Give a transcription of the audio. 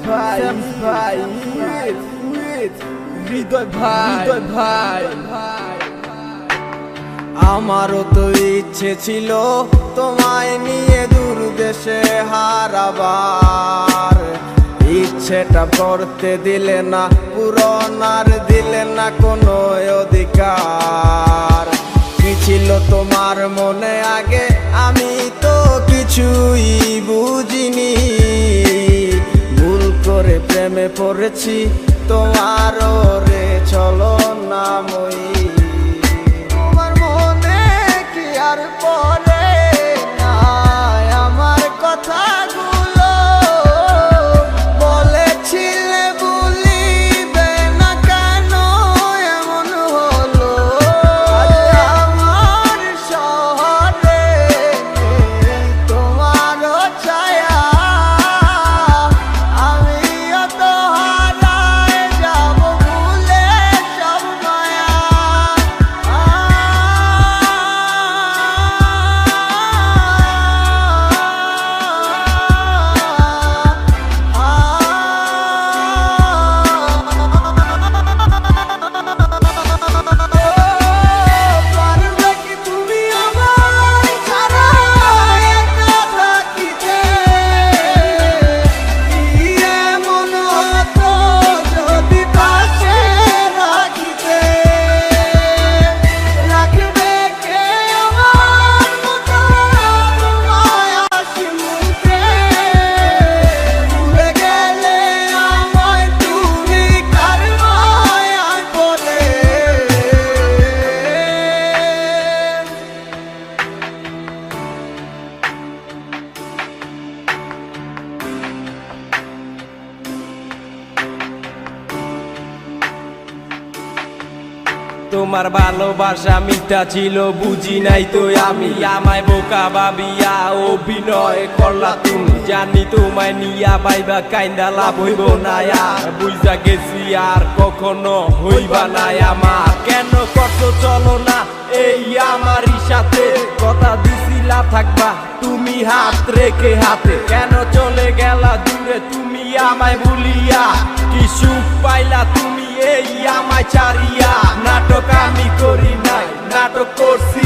ভাই হৃদয় ভাই আমারও তো ইচ্ছে ছিল তোমায় নিয়ে দূর দেশে হারাবার, ইচ্ছেটা করতে দিলে না, পূরণ আর দিলে না কোনো অধিকার। কি ছিল তোমার মনে আগে আমি তো কিছুই বুঝিনি, ভুল করে প্রেমে পড়েছি তোমারও রে চলো না মই। তোমার মনে কি আর পড়ে না আমার কথাগুলো, বলেছিলে ভুলিবে না কেন এমন হলো। আমার শহরে তোমারও ছায়া, আমিও তো হারায় যাব ভুলে সব মায়া। তোমার ভালোবাসা মিথ্যা ছিল বুঝি নাই তো আমি, আমায় বোকা ভাবিয়া অভিনয় করলা তুমি। জানি তোমায় নিয়া বাইবা কাইন্দা লাভ হইব না, আর বুঝা গেছি আর কখনো হইবা না আমার। কেন করছো চলো না এই আমারই সাথে, কথা দিছিলা থাকবা তুমি হাত রেখে হাতে। কেন চলে গেলা দূরে তুমি আমায় ভুলিয়া, কি সুখ পাইলা তুমি এই আমায় ছাড়িয়া। নাটক আমি করি নাই, নাটক করছি